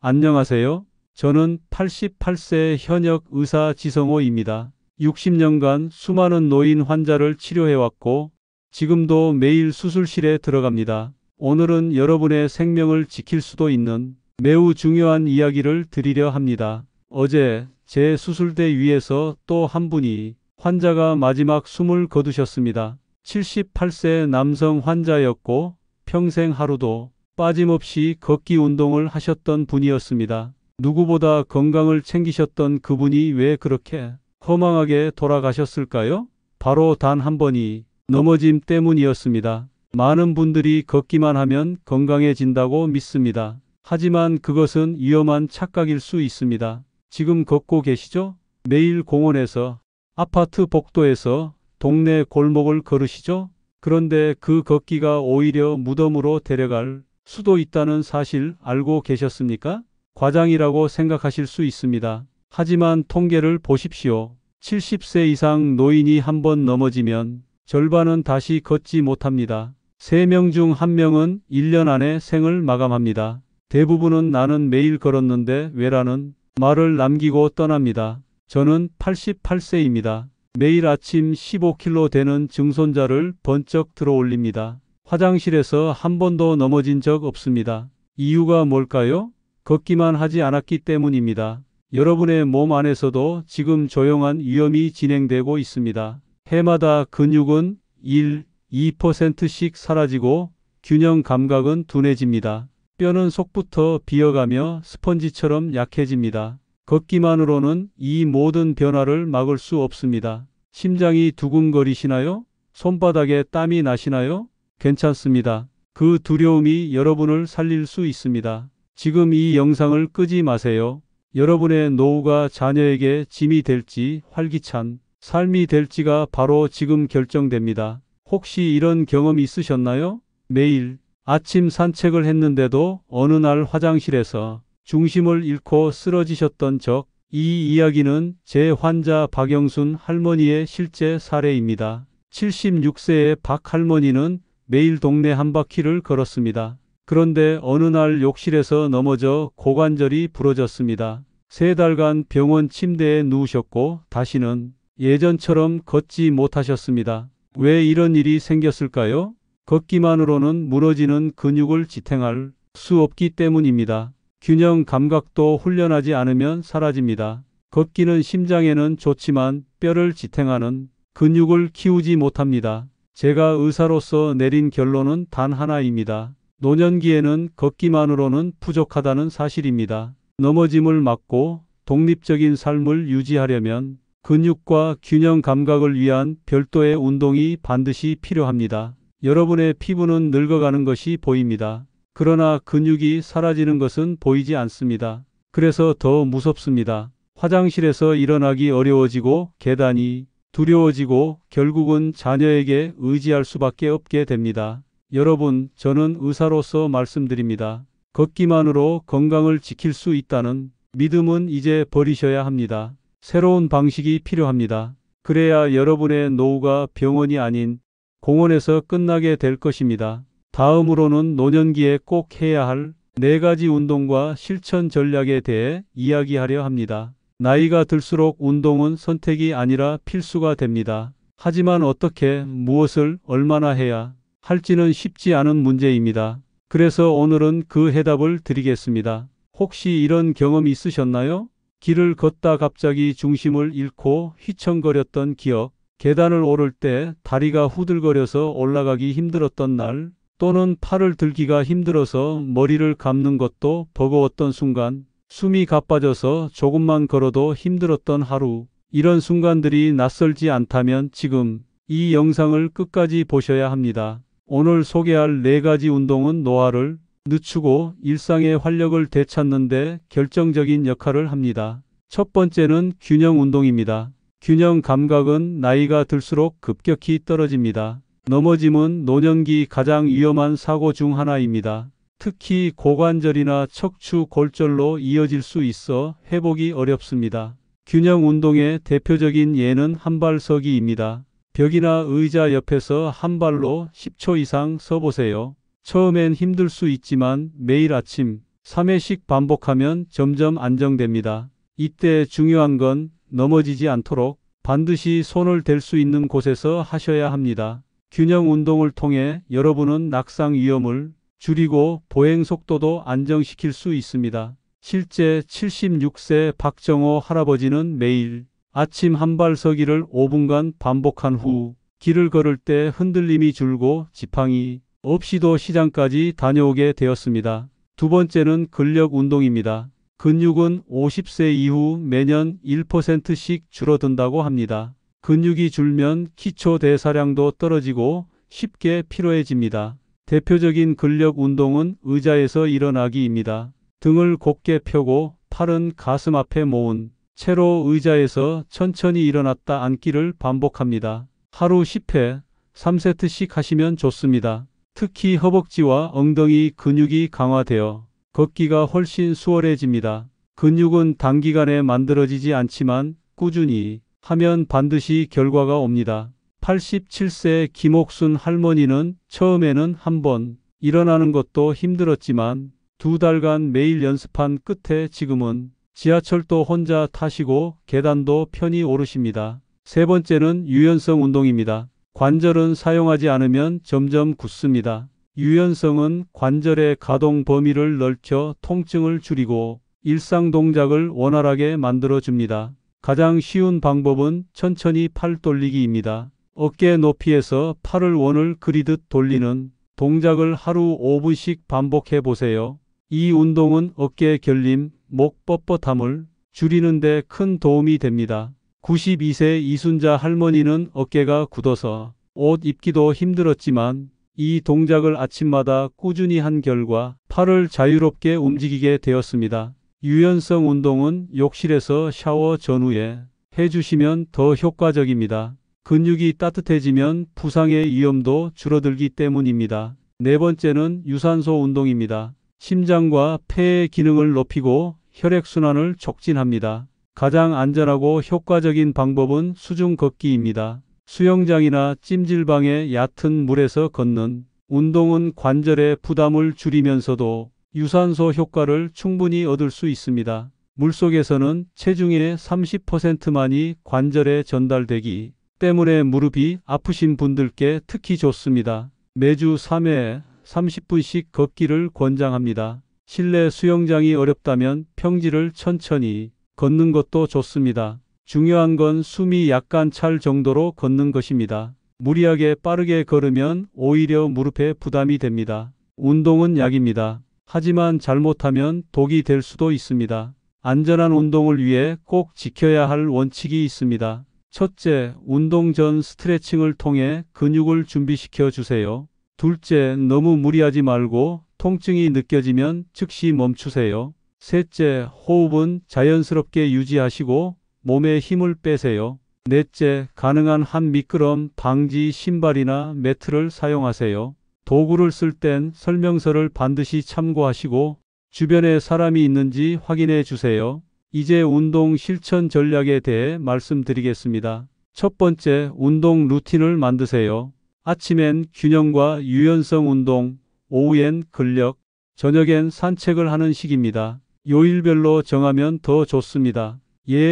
안녕하세요. 저는 88세 현역 의사 지성호입니다. 60년간 수많은 노인 환자를 치료해왔고 지금도 매일 수술실에 들어갑니다. 오늘은 여러분의 생명을 지킬 수도 있는 매우 중요한 이야기를 드리려 합니다. 어제 제 수술대 위에서 또 한 분이 환자가 마지막 숨을 거두셨습니다. 78세 남성 환자였고 평생 하루도 빠짐없이 걷기 운동을 하셨던 분이었습니다. 누구보다 건강을 챙기셨던 그분이 왜 그렇게 허망하게 돌아가셨을까요? 바로 단 한 번이 넘어짐 때문이었습니다. 많은 분들이 걷기만 하면 건강해진다고 믿습니다. 하지만 그것은 위험한 착각일 수 있습니다. 지금 걷고 계시죠? 매일 공원에서, 아파트 복도에서, 동네 골목을 걸으시죠? 그런데 그 걷기가 오히려 무덤으로 데려갈 수도 있다는 사실 알고 계셨습니까? 과장이라고 생각하실 수 있습니다. 하지만 통계를 보십시오. 70세 이상 노인이 한 번 넘어지면 절반은 다시 걷지 못합니다. 3명 중 1명은 1년 안에 생을 마감합니다. 대부분은 나는 매일 걸었는데 왜라는 말을 남기고 떠납니다. 저는 88세입니다. 매일 아침 15kg 되는 증손자를 번쩍 들어 올립니다. 화장실에서 한 번도 넘어진 적 없습니다. 이유가 뭘까요? 걷기만 하지 않았기 때문입니다. 여러분의 몸 안에서도 지금 조용한 위험이 진행되고 있습니다. 해마다 근육은 1, 2%씩 사라지고 균형 감각은 둔해집니다. 뼈는 속부터 비어가며 스펀지처럼 약해집니다. 걷기만으로는 이 모든 변화를 막을 수 없습니다. 심장이 두근거리시나요? 손바닥에 땀이 나시나요? 괜찮습니다. 그 두려움이 여러분을 살릴 수 있습니다. 지금 이 영상을 끄지 마세요. 여러분의 노후가 자녀에게 짐이 될지 활기찬 삶이 될지가 바로 지금 결정됩니다. 혹시 이런 경험 있으셨나요? 매일 아침 산책을 했는데도 어느 날 화장실에서 중심을 잃고 쓰러지셨던 적, 이 이야기는 제 환자 박영순 할머니의 실제 사례입니다. 76세의 박 할머니는 매일 동네 한 바퀴를 걸었습니다. 그런데 어느 날 욕실에서 넘어져 고관절이 부러졌습니다. 3달간 병원 침대에 누우셨고 다시는 예전처럼 걷지 못하셨습니다. 왜 이런 일이 생겼을까요? 걷기만으로는 무너지는 근육을 지탱할 수 없기 때문입니다. 균형 감각도 훈련하지 않으면 사라집니다. 걷기는 심장에는 좋지만 뼈를 지탱하는 근육을 키우지 못합니다. 제가 의사로서 내린 결론은 단 하나입니다. 노년기에는 걷기만으로는 부족하다는 사실입니다. 넘어짐을 막고 독립적인 삶을 유지하려면 근육과 균형 감각을 위한 별도의 운동이 반드시 필요합니다. 여러분의 피부는 늙어가는 것이 보입니다. 그러나 근육이 사라지는 것은 보이지 않습니다. 그래서 더 무섭습니다. 화장실에서 일어나기 어려워지고 계단이 두려워지고 결국은 자녀에게 의지할 수밖에 없게 됩니다. 여러분, 저는 의사로서 말씀드립니다. 걷기만으로 건강을 지킬 수 있다는 믿음은 이제 버리셔야 합니다. 새로운 방식이 필요합니다. 그래야 여러분의 노후가 병원이 아닌 공원에서 끝나게 될 것입니다. 다음으로는 노년기에 꼭 해야 할 4가지 운동과 실천 전략에 대해 이야기하려 합니다. 나이가 들수록 운동은 선택이 아니라 필수가 됩니다. 하지만 어떻게, 무엇을 얼마나 해야 할지는 쉽지 않은 문제입니다. 그래서 오늘은 그 해답을 드리겠습니다. 혹시 이런 경험 있으셨나요? 길을 걷다 갑자기 중심을 잃고 휘청거렸던 기억, 계단을 오를 때 다리가 후들거려서 올라가기 힘들었던 날, 또는 팔을 들기가 힘들어서 머리를 감는 것도 버거웠던 순간, 숨이 가빠져서 조금만 걸어도 힘들었던 하루. 이런 순간들이 낯설지 않다면 지금 이 영상을 끝까지 보셔야 합니다. 오늘 소개할 4가지 운동은 노화를 늦추고 일상의 활력을 되찾는 데 결정적인 역할을 합니다. 첫 번째는 균형 운동입니다. 균형 감각은 나이가 들수록 급격히 떨어집니다. 넘어짐은 노년기 가장 위험한 사고 중 하나입니다. 특히 고관절이나 척추 골절로 이어질 수 있어 회복이 어렵습니다. 균형 운동의 대표적인 예는 한발서기입니다. 벽이나 의자 옆에서 한 발로 10초 이상 서보세요. 처음엔 힘들 수 있지만 매일 아침 3회씩 반복하면 점점 안정됩니다. 이때 중요한 건 넘어지지 않도록 반드시 손을 댈 수 있는 곳에서 하셔야 합니다. 균형 운동을 통해 여러분은 낙상 위험을 줄이고 보행 속도도 안정시킬 수 있습니다. 실제 76세 박정호 할아버지는 매일 아침 한발서기를 5분간 반복한 후 길을 걸을 때 흔들림이 줄고 지팡이 없이도 시장까지 다녀오게 되었습니다. 두 번째는 근력 운동입니다. 근육은 50세 이후 매년 1%씩 줄어든다고 합니다. 근육이 줄면 기초 대사량도 떨어지고 쉽게 피로해집니다. 대표적인 근력 운동은 의자에서 일어나기입니다. 등을 곧게 펴고 팔은 가슴 앞에 모은 채로 의자에서 천천히 일어났다 앉기를 반복합니다. 하루 10회, 3세트씩 하시면 좋습니다. 특히 허벅지와 엉덩이 근육이 강화되어 걷기가 훨씬 수월해집니다. 근육은 단기간에 만들어지지 않지만 꾸준히 하면 반드시 결과가 옵니다. 87세 김옥순 할머니는 처음에는 한 번 일어나는 것도 힘들었지만 2달간 매일 연습한 끝에 지금은 지하철도 혼자 타시고 계단도 편히 오르십니다. 세 번째는 유연성 운동입니다. 관절은 사용하지 않으면 점점 굳습니다. 유연성은 관절의 가동 범위를 넓혀 통증을 줄이고 일상 동작을 원활하게 만들어줍니다. 가장 쉬운 방법은 천천히 팔 돌리기입니다. 어깨 높이에서 팔을 원을 그리듯 돌리는 동작을 하루 5분씩 반복해 보세요. 이 운동은 어깨 결림, 목 뻣뻣함을 줄이는 데 큰 도움이 됩니다. 92세 이순자 할머니는 어깨가 굳어서 옷 입기도 힘들었지만 이 동작을 아침마다 꾸준히 한 결과 팔을 자유롭게 움직이게 되었습니다. 유연성 운동은 욕실에서 샤워 전후에 해주시면 더 효과적입니다. 근육이 따뜻해지면 부상의 위험도 줄어들기 때문입니다. 네 번째는 유산소 운동입니다. 심장과 폐의 기능을 높이고 혈액순환을 촉진합니다. 가장 안전하고 효과적인 방법은 수중 걷기입니다. 수영장이나 찜질방의 얕은 물에서 걷는 운동은 관절의 부담을 줄이면서도 유산소 효과를 충분히 얻을 수 있습니다. 물속에서는 체중의 30%만이 관절에 전달되기 때문에 무릎이 아프신 분들께 특히 좋습니다. 매주 3회 30분씩 걷기를 권장합니다. 실내 수영장이 어렵다면 평지를 천천히 걷는 것도 좋습니다. 중요한 건 숨이 약간 찰 정도로 걷는 것입니다. 무리하게 빠르게 걸으면 오히려 무릎에 부담이 됩니다. 운동은 약입니다. 하지만 잘못하면 독이 될 수도 있습니다. 안전한 운동을 위해 꼭 지켜야 할 원칙이 있습니다. 첫째, 운동 전 스트레칭을 통해 근육을 준비시켜 주세요. 둘째, 너무 무리하지 말고 통증이 느껴지면 즉시 멈추세요. 셋째, 호흡은 자연스럽게 유지하시고 몸에 힘을 빼세요. 넷째, 가능한 한 미끄럼 방지 신발이나 매트를 사용하세요. 도구를 쓸 땐 설명서를 반드시 참고하시고 주변에 사람이 있는지 확인해 주세요. 이제 운동 실천 전략에 대해 말씀드리겠습니다. 첫 번째, 운동 루틴을 만드세요. 아침엔 균형과 유연성 운동, 오후엔 근력, 저녁엔 산책을 하는 식입니다. 요일별로 정하면 더 좋습니다.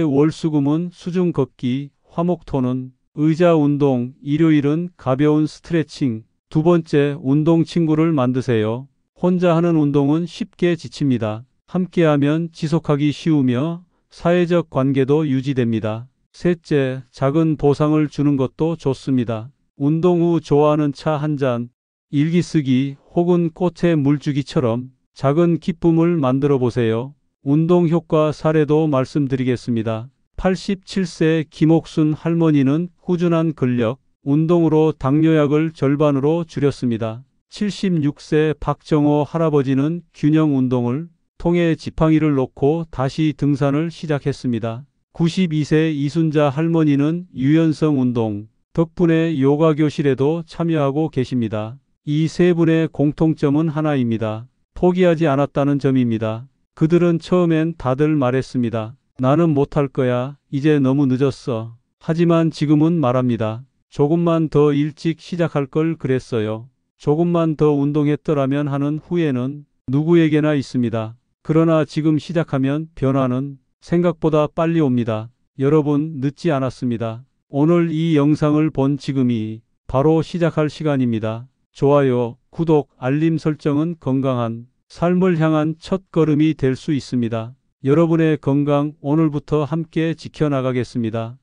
월수금은 수중 걷기, 화목토는 의자 운동, 일요일은 가벼운 스트레칭. 두 번째, 운동 친구를 만드세요. 혼자 하는 운동은 쉽게 지칩니다. 함께하면 지속하기 쉬우며 사회적 관계도 유지됩니다. 셋째, 작은 보상을 주는 것도 좋습니다. 운동 후 좋아하는 차 한 잔, 일기 쓰기 혹은 꽃에 물 주기처럼 작은 기쁨을 만들어 보세요. 운동 효과 사례도 말씀드리겠습니다. 87세 김옥순 할머니는 꾸준한 근력 운동으로 당뇨약을 절반으로 줄였습니다. 76세 박정호 할아버지는 균형 운동을 통해 지팡이를 놓고 다시 등산을 시작했습니다. 92세 이순자 할머니는 유연성 운동 덕분에 요가 교실에도 참여하고 계십니다. 이 세 분의 공통점은 하나입니다. 포기하지 않았다는 점입니다. 그들은 처음엔 다들 말했습니다. 나는 못할 거야. 이제 너무 늦었어. 하지만 지금은 말합니다. 조금만 더 일찍 시작할 걸 그랬어요. 조금만 더 운동했더라면 하는 후회는 누구에게나 있습니다. 그러나 지금 시작하면 변화는 생각보다 빨리 옵니다. 여러분, 늦지 않았습니다. 오늘 이 영상을 본 지금이 바로 시작할 시간입니다. 좋아요, 구독, 알림 설정은 건강한 삶을 향한 첫 걸음이 될 수 있습니다. 여러분의 건강 오늘부터 함께 지켜나가겠습니다.